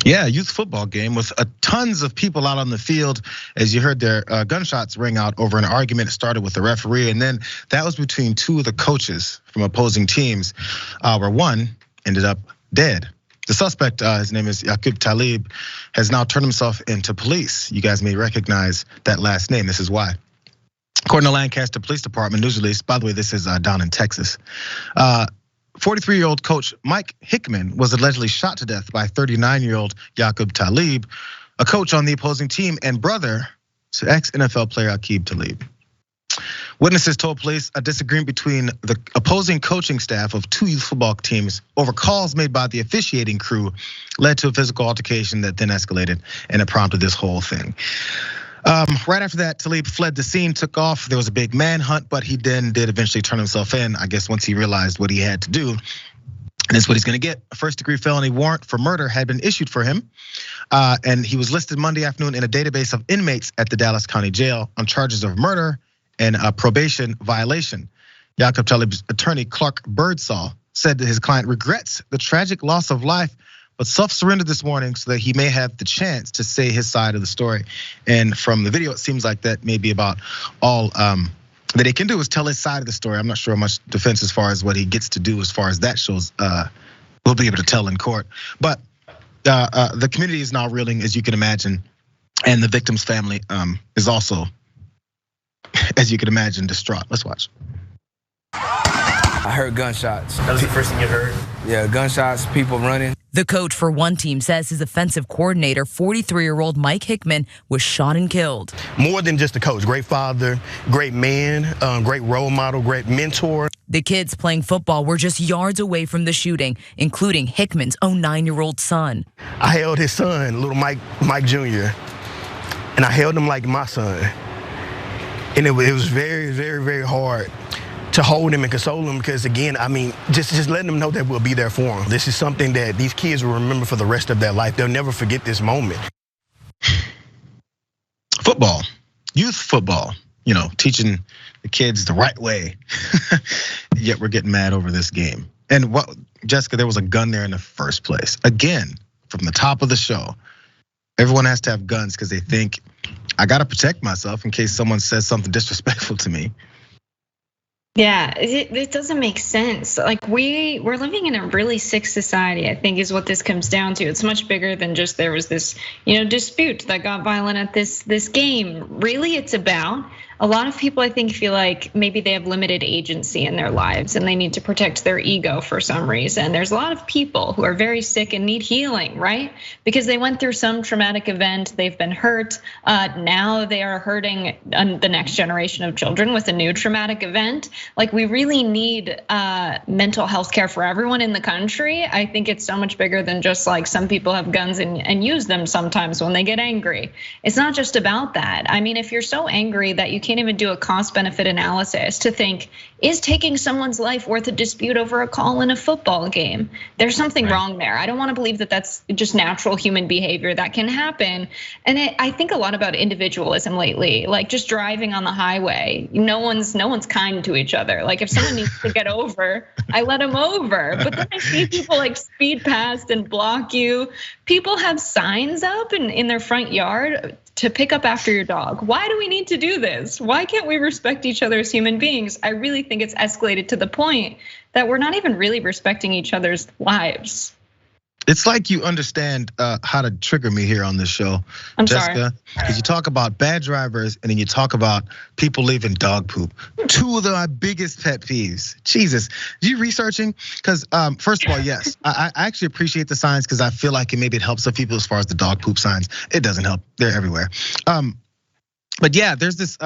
Yeah, youth football game with tons of people out on the field. As you heard, their gunshots ring out over an argument. It started with the referee, and then that was between two of the coaches from opposing teams, where one ended up dead. The suspect, his name is Yaqub Talib, has now turned himself into police. You guys may recognize that last name. This is why. According to Lancaster Police Department news release, by the way, this is down in Texas. 43-year-old coach Mike Hickmon was allegedly shot to death by 39-year-old Yaqub Talib, a coach on the opposing team and brother to ex-NFL player Aqib Talib. Witnesses told police a disagreement between the opposing coaching staff of two youth football teams over calls made by the officiating crew led to a physical altercation that then escalated, and it prompted this whole thing. Right after that, Talib fled the scene, took off. There was a big manhunt, but he then did eventually turn himself in, I guess once he realized what he had to do. And that's what he's gonna get. A first-degree felony warrant for murder had been issued for him. And he was listed Monday afternoon in a database of inmates at the Dallas County Jail on charges of murder and a probation violation. Yaqub Talib's attorney, Clark Birdsall, said that his client regrets the tragic loss of life, but self-surrendered this morning so that he may have the chance to say his side of the story. And from the video, it seems like that may be about all that he can do is tell his side of the story. I'm not sure how much defense as far as what he gets to do as far as that shows, we'll be able to tell in court. But the community is now reeling, as you can imagine, and the victim's family is also, as you can imagine, distraught. Let's watch. I heard gunshots. That was the first thing you heard? Yeah, gunshots, people running. The coach for one team says his offensive coordinator, 43-year-old Mike Hickmon, was shot and killed. More than just a coach, great father, great man, great role model, great mentor. The kids playing football were just yards away from the shooting, including Hickman's own 9-year-old son. I held his son, little Mike Jr., and I held him like my son. And it was very, very, very hard to hold him and console him because, again, I mean, just letting them know that we'll be there for them. This is something that these kids will remember for the rest of their life. They'll never forget this moment. Football, youth football, teaching the kids the right way. Yet we're getting mad over this game. And what, Jessica, there was a gun there in the first place. Again, from the top of the show, everyone has to have guns because they think, I gotta protect myself in case someone says something disrespectful to me. Yeah, it doesn't make sense. Like we're living in a really sick society, I think is what this comes down to. It's much bigger than just there was this, dispute that got violent at this game. Really, it's about a lot of people, I think, feel like maybe they have limited agency in their lives and they need to protect their ego for some reason. There's a lot of people who are very sick and need healing, right? Because they went through some traumatic event, they've been hurt. Now they are hurting the next generation of children with a new traumatic event. Like we really need mental health care for everyone in the country. I think it's so much bigger than just like some people have guns and use them sometimes when they get angry. It's not just about that. I mean, if you're so angry that you can't even do a cost benefit analysis to think, is taking someone's life worth a dispute over a call in a football game? There's something wrong there. I don't want to believe that that's just natural human behavior that can happen. And I think a lot about individualism lately, like just driving on the highway. No one's kind to each other. Like if someone needs to get over, I let them over. But then I see people like speed past and block you. People have signs up in their front yard to pick up after your dog. Why do we need to do this? Why can't we respect each other as human beings? I really think it's escalated to the point that we're not even really respecting each other's lives. It's like you understand how to trigger me here on this show, Jessica. Because you talk about bad drivers and then you talk about people leaving dog poop. Two of my biggest pet peeves. Jesus, you researching? Because first of all, yes, I actually appreciate the signs because I feel like maybe it helps some people as far as the dog poop signs. It doesn't help. They're everywhere. But yeah, there's this.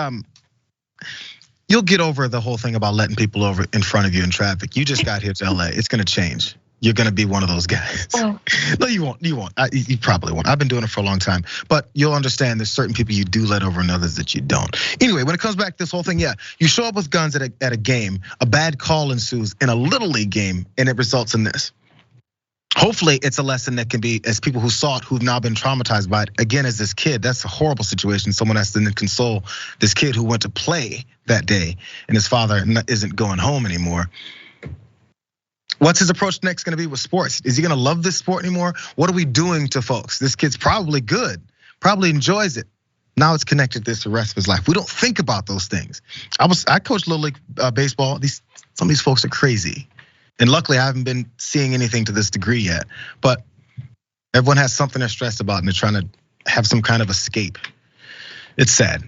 You'll get over the whole thing about letting people over in front of you in traffic. You just got here to LA. It's gonna change. you're gonna be one of those guys. Oh. No, you won't. You probably won't. I've been doing it for a long time, but you'll understand there's certain people you do let over and others that you don't. Anyway, when it comes back to this whole thing, yeah, you show up with guns at a game, a bad call ensues in a little league game, and it results in this. Hopefully it's a lesson that can be, as people who saw it, who've now been traumatized by it, again, as this kid, that's a horrible situation. Someone has to then console this kid who went to play that day and his father isn't going home anymore. What's his approach next gonna be with sports? Is he gonna love this sport anymore? What are we doing to folks? This kid's probably good, probably enjoys it. Now it's connected to this the rest of his life. We don't think about those things. I coached Little League baseball. Some of these folks are crazy. And luckily I haven't been seeing anything to this degree yet, but everyone has something they're stressed about and they're trying to have some kind of escape. It's sad.